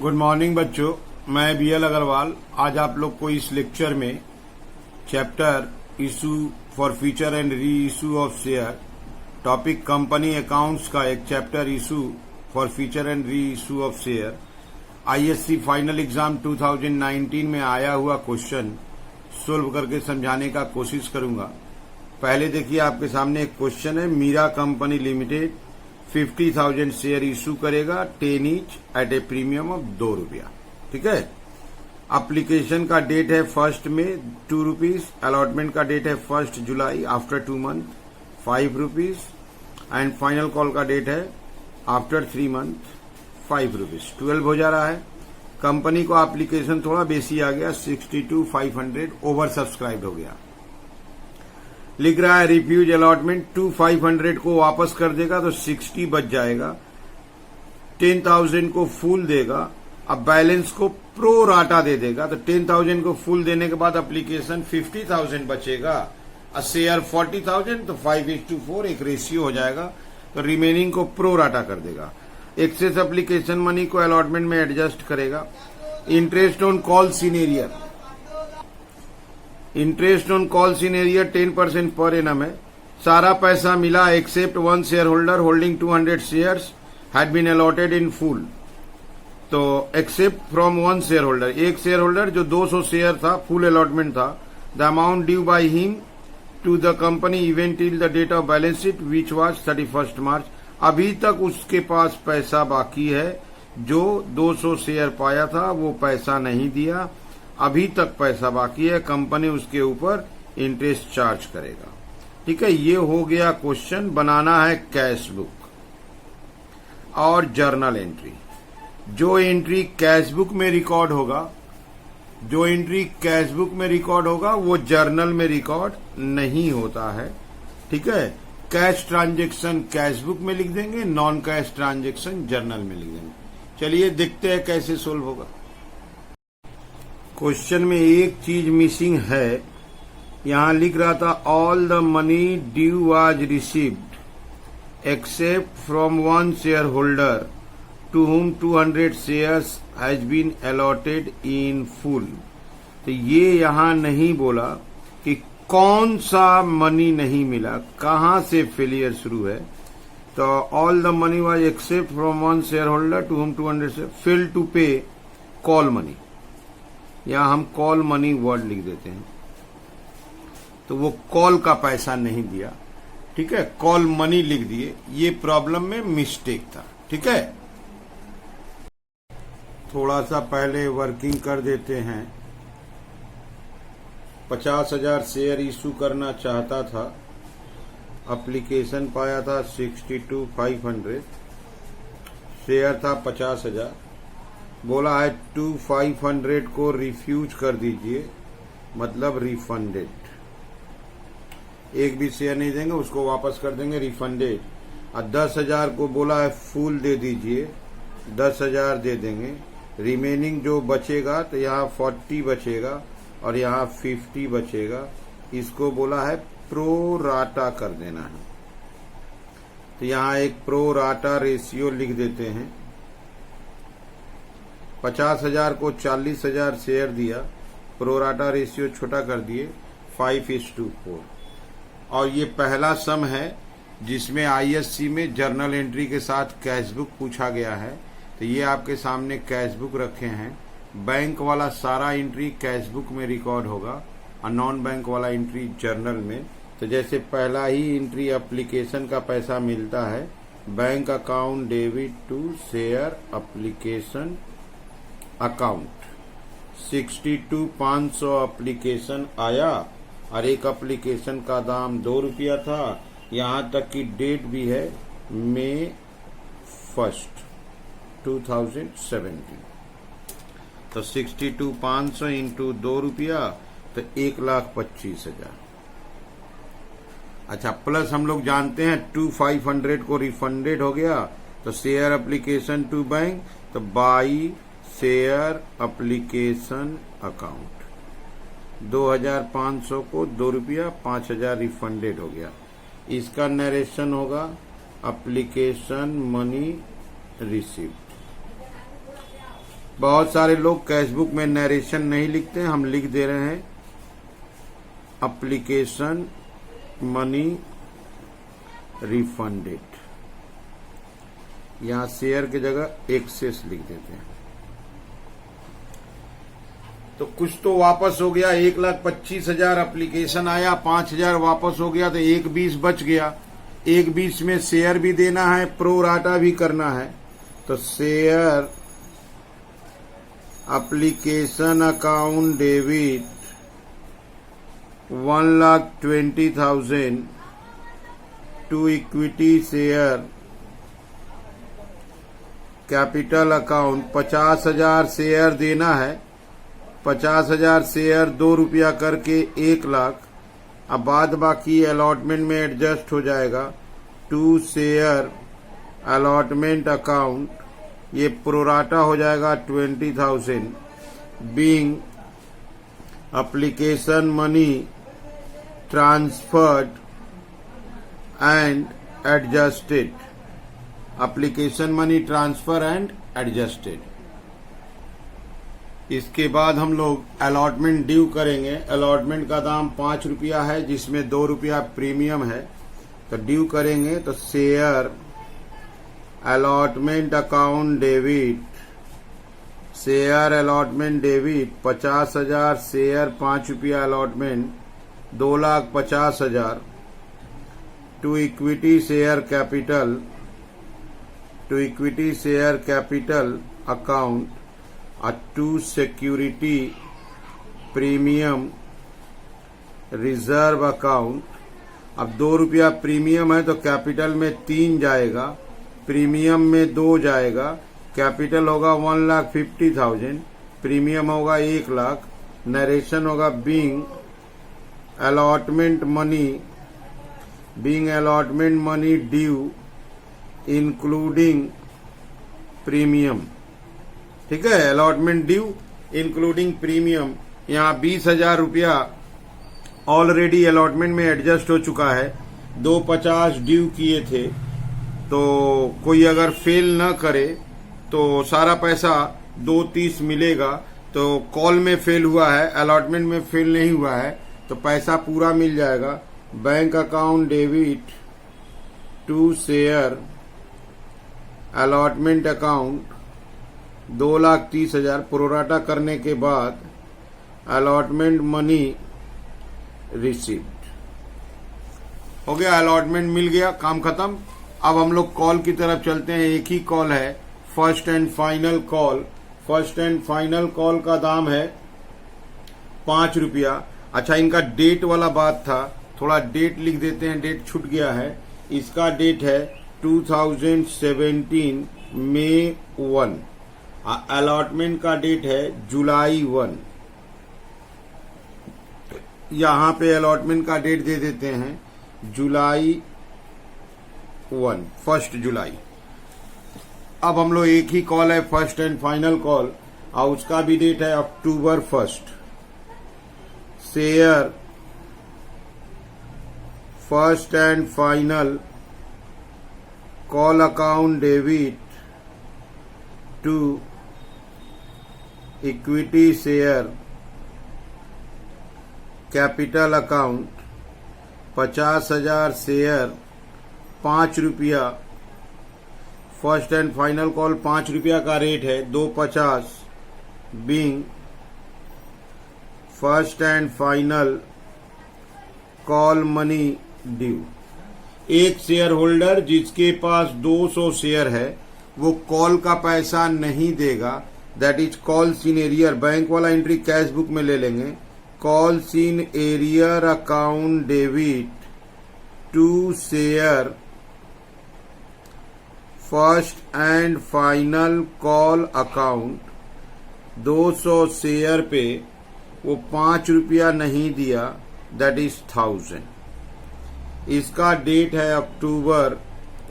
Good morning बच्चों, मैं B L Agarwal. आज आप लोग को इस लेक्चर में chapter issue for future and reissue of share, topic company accounts का एक chapter issue for future and reissue of share, ISC final exam 2019 में आया हुआ क्वेश्चन सोल्व करके समझाने का कोशिश करूंगा। पहले देखिए, आपके सामने एक क्वेश्चन है। Meera company limited 50,000 share issue करेगा 10 each at a premium of ₹2। ठीक है। एप्लीकेशन का डेट है 1 मई ₹2। अलॉटमेंट का डेट है 1 जुलाई after 2 month ₹5 and final call का डेट है आफ्टर 3 मंथ ₹5। 12 हो जा रहा है। कंपनी को एप्लीकेशन थोड़ा बेसी आ गया, 62,500 ओवर सब्सक्राइब हो गया। लिख रहा है रिफ्यूज अलॉटमेंट 2,500 को वापस कर देगा तो 60 बच जाएगा। 10,000 को फुल देगा, अब बैलेंस को प्रो राटा दे देगा। तो 10,000 को फुल देने के बाद एप्लीकेशन 50,000 बचेगा और शेयर 40,000, तो 5:4 एक रेशियो हो जाएगा। तो रिमेनिंग को प्रो राटा कर देगा। एक्सेस एप्लीकेशन मनी को अलॉटमेंट में एडजस्ट करेगा। Interest on call senior, interest on call senior 10% per annum है। सारा पैसा मिला except one share holder holding 200 shares had been allotted in full. तो except from one share holder, एक shareholder जो 200 शेयर था, फुल अलॉटमेंट था। The amount due by him to the company even till the date of balance sheet which was 31 मार्च। अभी तक उसके पास पैसा बाकी है। जो 200 शेयर पाया था वो पैसा नहीं दिया, अभी तक पैसा बाकी है। कंपनी उसके ऊपर इंटरेस्ट चार्ज करेगा। ठीक है, ये हो गया क्वेश्चन। बनाना है कैश बुक और जर्नल एंट्री। जो एंट्री कैश बुक में रिकॉर्ड होगा, जो एंट्री कैश बुक में रिकॉर्ड होगा वो जर्नल में रिकॉर्ड नहीं होता है। ठीक है, कैश ट्रांजैक्शन कैश बुक में लिख देंगे, नॉन कैश ट्रांजैक्शन जर्नल में लिख देंगे। चलिए देखते हैं कैसे सोल्व होगा। क्वेश्चन में एक चीज मिसिंग है। यहां लिख रहा था all the money due was received except from one share holder to whom 200 shares has been allotted in full. तो ये यहां नहीं बोला कि कौन सा मनी नहीं मिला, कहां से फेलियर शुरू है। तो all the money was except from one share holder to whom 200 share fail to pay call money. यहां हम कॉल मनी वर्ड लिख देते हैं, तो वो कॉल का पैसा नहीं दिया। ठीक है, कॉल मनी लिख दिए। ये प्रॉब्लम में मिस्टेक था। ठीक है, थोड़ा सा पहले वर्किंग कर देते हैं। 50,000 शेयर इशू करना चाहता था, एप्लीकेशन पाया था 62,500, शेयर था 50,000। बोला है 2,500 को रिफ्यूज कर दीजिए, मतलब रिफंडेड। एक भी शेयर नहीं देंगे, उसको वापस कर देंगे, रिफंडेड। और 10,000 को बोला है फुल दे दीजिए, 10,000 दे देंगे। रिमेनिंग जो बचेगा, तो यहाँ 40 बचेगा और यहाँ 50 बचेगा। इसको बोला है प्रो राटा कर देना है। तो यहाँ एक प्रो राटा रेशियो लिख देते हैं। 50,000 को 40,000 शेयर दिया, प्रोराटा रेशियो छोटा कर दिए 5:4। और ये पहला सम है जिसमें आईएससी में जर्नल एंट्री के साथ कैश बुक पूछा गया है। तो ये आपके सामने कैश बुक रखे हैं। बैंक वाला सारा एंट्री कैश बुक में रिकॉर्ड होगा और नॉन बैंक वाला एंट्री जर्नल में। तो जैसे पहला ही एंट्री एप्लीकेशन का पैसा मिलता है, bank account debit to share application account 62,500 application आया और एक एप्लीकेशन का दाम ₹2 था। यहां तक की डेट भी है मई 1, 2017। तो 62,500 इंटू ₹2 तो 1,25,000। अच्छा, प्लस हम लोग जानते हैं 2,500 को रिफंडेड हो गया। तो शेयर एप्लीकेशन टू बैंक, तो बाई शेयर एप्लीकेशन अकाउंट 2,500 को ₹2, 5,000 रिफंडेड हो गया। इसका नरेशन होगा एप्लीकेशन मनी रिसीव्ड। बहुत सारे लोग कैशबुक में नरेशन नहीं लिखते हैं, हम लिख दे रहे हैं एप्लीकेशन मनी रिफंडेड। यहां शेयर की जगह एक्सेस लिख देते हैं। तो कुछ तो वापस हो गया, 1,25,000 एप्लीकेशन आया, 5,000 वापस हो गया, तो 1,20 बच गया। 1,20 में शेयर भी देना है, प्रो राटा भी करना है। तो share application account debit 1,20,000 to equity share capital account 50,000 share देना है। 50,000 शेयर 2 रुपया करके 1,00,000। अब बाद बाकी अलॉटमेंट में एडजस्ट हो जाएगा। टू शेयर अलॉटमेंट अकाउंट, ये प्रोराटा हो जाएगा 20,000 being application money transferred and adjusted. Application money transfer and adjusted. इसके बाद हम लोग अलॉटमेंट ड्यू करेंगे। अलॉटमेंट का दाम 5 रुपया है, जिसमें 2 रुपया प्रीमियम है। तो ड्यू करेंगे तो share allotment account debit, share allotment debit 50,000 share 5 रुपया allotment 2,50,000 to equity share capital, to equity share capital account to security premium reserve account. अब 2 रुपया प्रीमियम है तो कैपिटल में 3 जाएगा, प्रीमियम में 2 जाएगा। कैपिटल होगा 1,50,000, प्रीमियम होगा 1,00,000। नरेशन होगा being allotment money due including premium. ठीक है, अलॉटमेंट ड्यू इंक्लूडिंग प्रीमियम। यहाँ 20,000 रुपया ऑलरेडी अलॉटमेंट में एडजस्ट हो चुका है। 250 ड्यू किए थे, तो कोई अगर फेल न करे तो सारा पैसा 230 मिलेगा। तो कॉल में फेल हुआ है, अलॉटमेंट में फेल नहीं हुआ है, तो पैसा पूरा मिल जाएगा। Bank account debit to share allotment account 2,30,000 pro rata करने के बाद अलॉटमेंट मनी रिसीव्ड हो गया। अलॉटमेंट मिल गया, काम खत्म। अब हम लोग कॉल की तरफ चलते हैं। एक ही कॉल है, first and final call. First and final call का दाम है 5 रुपया। अच्छा, इनका डेट वाला बात था, थोड़ा डेट लिख देते हैं, डेट छूट गया है। इसका डेट है 2017 मई 1। अलॉटमेंट का डेट है जुलाई 1। यहां पे अलॉटमेंट का डेट दे देते हैं जुलाई 1, 1 जुलाई। अब हम लोग एक ही कॉल है, फर्स्ट एंड फाइनल कॉल, और उसका भी डेट है अक्टूबर 1। Share first and final call account debit to equity share capital account 50,000 share 5 रुपया। फर्स्ट एंड फाइनल कॉल 5 रुपया का रेट है, 250 being first and final call money due. एक शेयर होल्डर जिसके पास 200 शेयर है वो कॉल का पैसा नहीं देगा, that is calls in arrear. Bank वाला एंट्री कैश बुक में ले लेंगे। Calls in arrear account debit to share first and final call account. 200 share पे वो 5 रुपया नहीं दिया, दैट इज 1000। इसका डेट है अक्टूबर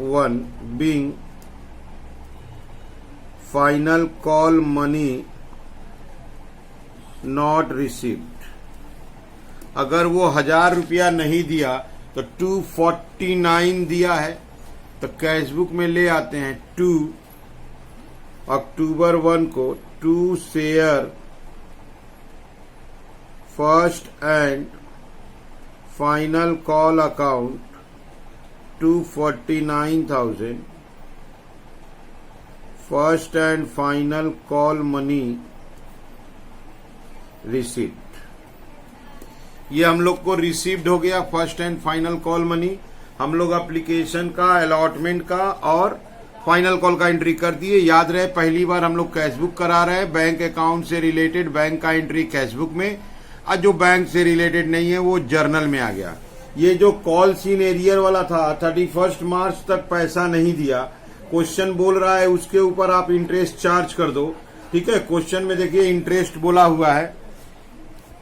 1 being final call money not received. अगर वो 1,000 रुपया नहीं दिया तो 249 दिया है, तो कैश बुक में ले आते हैं 2 अक्टूबर 1 को to share first and final call account 249,000, first and final call money received. ये हम लोग को रिसीव्ड हो गया first and final call money. हम लोग एप्लीकेशन का, अलॉटमेंट का और फाइनल कॉल का एंट्री कर दिए। याद रहे पहली बार हम लोग कैश बुक करा रहे हैं, बैंक अकाउंट से रिलेटेड बैंक का एंट्री कैश बुक में, और जो बैंक से रिलेटेड नहीं है वो जर्नल में आ गया। ये जो कॉल सीन एरियर वाला था 31 मार्च तक पैसा नहीं दिया, क्वेश्चन बोल रहा है उसके ऊपर आप इंटरेस्ट चार्ज कर दो। ठीक है, क्वेश्चन में देखिए इंटरेस्ट बोला हुआ है,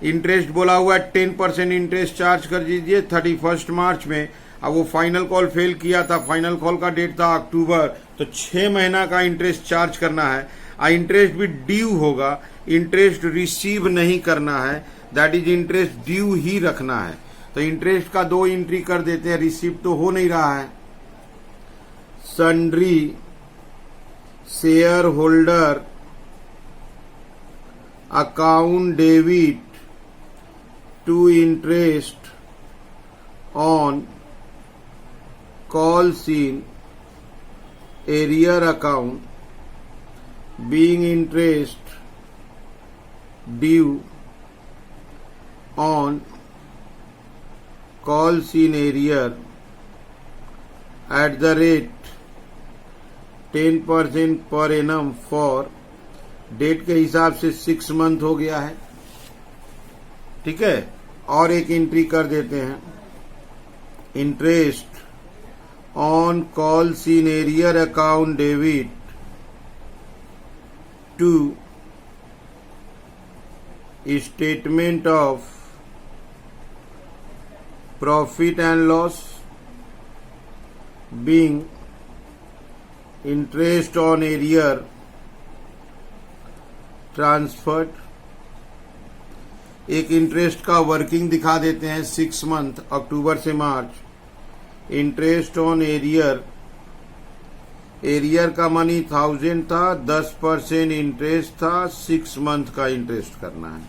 इंटरेस्ट बोला हुआ है 10% इंटरेस्ट चार्ज कर दीजिए 31 मार्च में। अब वो फाइनल कॉल फेल किया था, फाइनल कॉल का डेट था अक्टूबर, तो 6 महीना का इंटरेस्ट चार्ज करना है। इंटरेस्ट भी ड्यू होगा, इंटरेस्ट रिसीव नहीं करना है, दैट इज इंटरेस्ट ड्यू ही रखना है। तो इंटरेस्ट का 2 एंट्री कर देते हैं, रिसीव तो हो नहीं रहा है। Sundry share holder account debit to interest on call scene arrear account being interest due on call scene arrear at the rate 10% per annum for date के हिसाब से 6 मंथ हो गया है। ठीक है, और एक एंट्री कर देते हैं, interest on call scene arrear account debit to statement of profit and loss being interest on arrear transferred। एक इंटरेस्ट का वर्किंग दिखा देते हैं 6 मंथ अक्टूबर से मार्च। इंटरेस्ट ऑन एरियर, एरियर का मनी 1000 था, 10% इंटरेस्ट था, 6 मंथ का इंटरेस्ट करना है,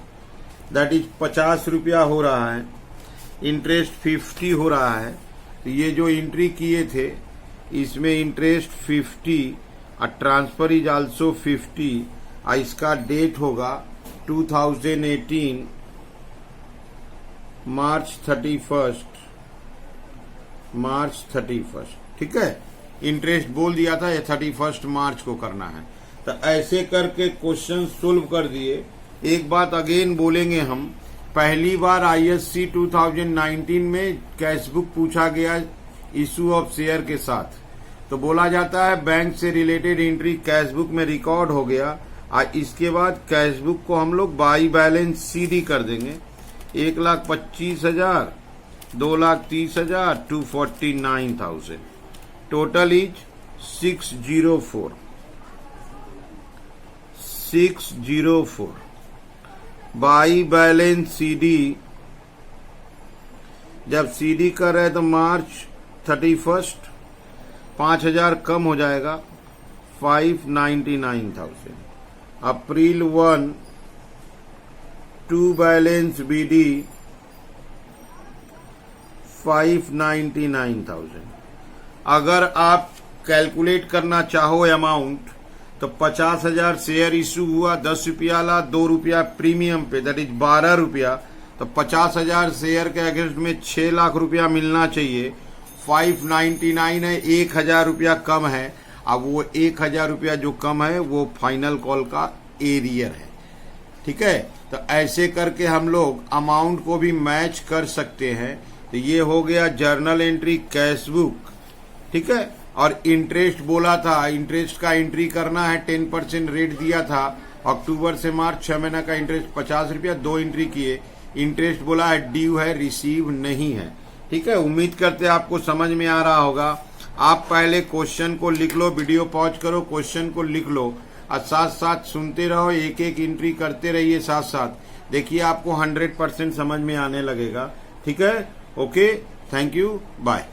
दैट इज 50 रुपया हो रहा है, इंटरेस्ट 50 हो रहा है। तो ये जो एंट्री किए थे इसमें इंटरेस्ट 50 और ट्रांसफर इज आल्सो 50, और इसका डेट होगा 2018 मार्च 31। ठीक है, इंटरेस्ट बोल दिया था ये 31 मार्च को करना है। तो ऐसे करके क्वेश्चन सोल्व कर दिए। एक बात अगेन बोलेंगे हम, पहली बार आईएससी 2019 में कैश बुक पूछा गया इशू ऑफ शेयर के साथ, तो बोला जाता है बैंक से रिलेटेड एंट्री कैश बुक में रिकॉर्ड हो गया, और इसके बाद कैश बुक को हम लोग बाई बैलेंस सीडी कर देंगे। 1,25,000, 2,30,000, 249,000, total is 604 by balance CD. जब सीडी कर रहे तो मार्च 31 5,000 कम हो जाएगा 599,000। अप्रैल 1 टू बैलेंस बीडी 599,000। अगर आप कैलकुलेट करना चाहो अमाउंट तो 50,000 शेयर इशू हुआ, 10 रुपया ला, 2 रुपया प्रीमियम पे, दैट इज 12 रुपया। तो 50,000 शेयर के अगेंस्ट में 6 लाख रुपया मिलना चाहिए। 599 है, 1,000 रुपया कम है। अब वो 1,000 रुपया जो कम है वो फाइनल कॉल का एरियर है। ठीक है, तो ऐसे करके हम लोग अमाउंट को भी मैच कर सकते हैं। तो ये हो गया जर्नल एंट्री कैश बुक। ठीक है, और इंटरेस्ट बोला था, इंटरेस्ट का एंट्री करना है, 10% रेट दिया था अक्टूबर से मार्च, 6 महीना का इंटरेस्ट 50 रुपया, 2 एंट्री किए। इंटरेस्ट बोला है ड्यू है, रिसीव नहीं है। ठीक है, उम्मीद करते आपको समझ में आ रहा होगा। आप पहले क्वेश्चन को लिख लो, वीडियो पॉज करो, क्वेश्चन को लिख लो और साथ साथ सुनते रहो, एक एक एंट्री करते रहिए साथ साथ। देखिए आपको 100% समझ में आने लगेगा। ठीक है, ओके, थैंक यू, बाय।